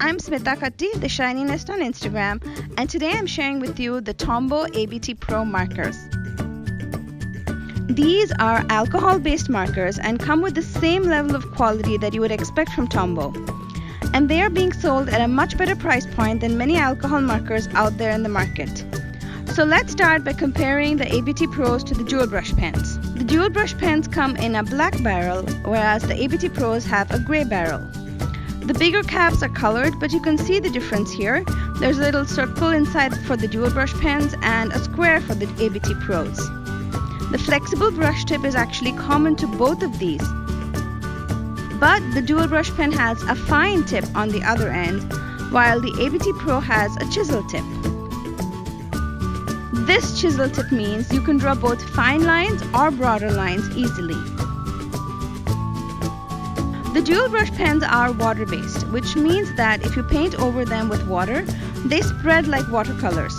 I'm Smita Katti, the Shininess on Instagram, and today I'm sharing with you the Tombow ABT Pro markers. These are alcohol-based markers and come with the same level of quality that you would expect from Tombow. And they are being sold at a much better price point than many alcohol markers out there in the market. So let's start by comparing the ABT Pros to the dual brush pens. The dual brush pens come in a black barrel, whereas the ABT Pros have a gray barrel. The bigger caps are colored, but you can see the difference here. There's a little circle inside for the dual brush pens and a square for the ABT Pros. The flexible brush tip is actually common to both of these, but the dual brush pen has a fine tip on the other end, while the ABT Pro has a chisel tip. This chisel tip means you can draw both fine lines or broader lines easily. The dual brush pens are water-based, which means that if you paint over them with water, they spread like watercolors.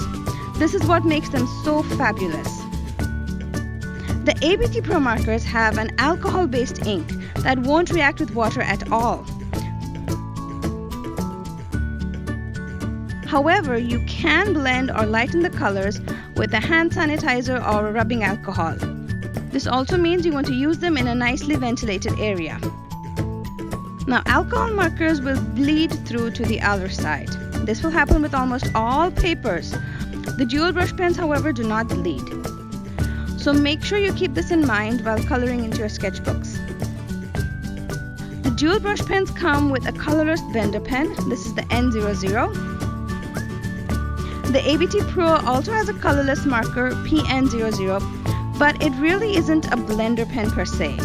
This is what makes them so fabulous. The ABT Pro markers have an alcohol-based ink that won't react with water at all. However, you can blend or lighten the colors with a hand sanitizer or a rubbing alcohol. This also means you want to use them in a nicely ventilated area. Now, alcohol markers will bleed through to the other side. This will happen with almost all papers. The dual brush pens, however, do not bleed. So make sure you keep this in mind while coloring into your sketchbooks. The dual brush pens come with a colorless blender pen. This is the N00. The ABT Pro also has a colorless marker, PN00, but it really isn't a blender pen per se.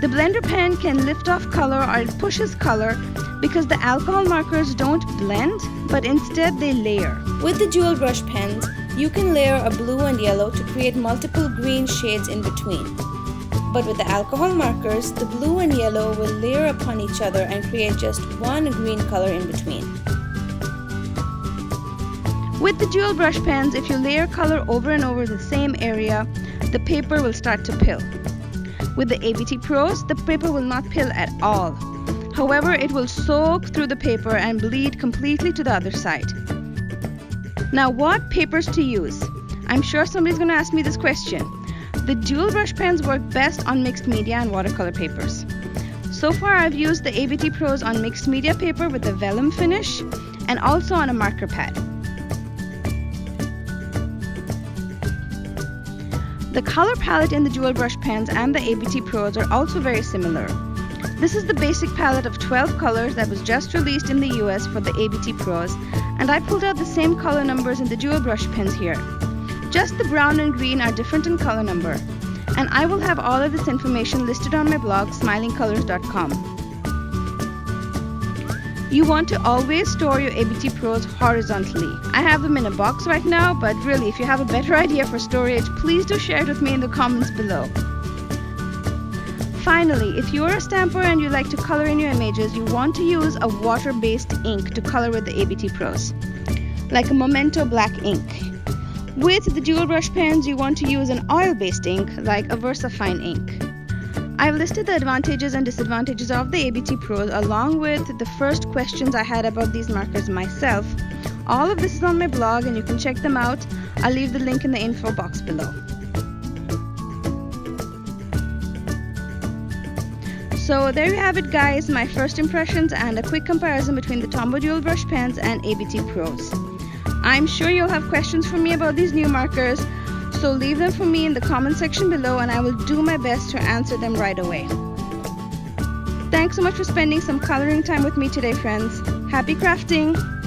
The blender pen can lift off color or it pushes color because the alcohol markers don't blend, but instead they layer. With the dual brush pens, you can layer a blue and yellow to create multiple green shades in between. But with the alcohol markers, the blue and yellow will layer upon each other and create just one green color in between. With the dual brush pens, if you layer color over and over the same area, the paper will start to pill. With the ABT Pros, the paper will not pill at all. However, it will soak through the paper and bleed completely to the other side. Now, what papers to use? I'm sure somebody's going to ask me this question. The dual brush pens work best on mixed media and watercolor papers. So far, I've used the ABT Pros on mixed media paper with a vellum finish and also on a marker pad. The color palette in the dual brush pens and the ABT Pros are also very similar. This is the basic palette of 12 colors that was just released in the US for the ABT Pros, and I pulled out the same color numbers in the dual brush pens here. Just the brown and green are different in color number, and I will have all of this information listed on my blog, smilingcolors.com. You want to always store your ABT Pros horizontally. I have them in a box right now, but really, if you have a better idea for storage, please do share it with me in the comments below. Finally, if you are a stamper and you like to color in your images, you want to use a water-based ink to color with the ABT Pros, like a Memento black ink. With the dual brush pens, you want to use an oil-based ink, like a VersaFine ink. I've listed the advantages and disadvantages of the ABT Pros along with the first questions I had about these markers myself. All of this is on my blog and you can check them out. I'll leave the link in the info box below. So there you have it, guys, my first impressions and a quick comparison between the Tombow dual brush pens and ABT Pros. I'm sure you'll have questions for me about these new markers, so leave them for me in the comment section below and I will do my best to answer them right away. Thanks so much for spending some coloring time with me today, friends. Happy crafting!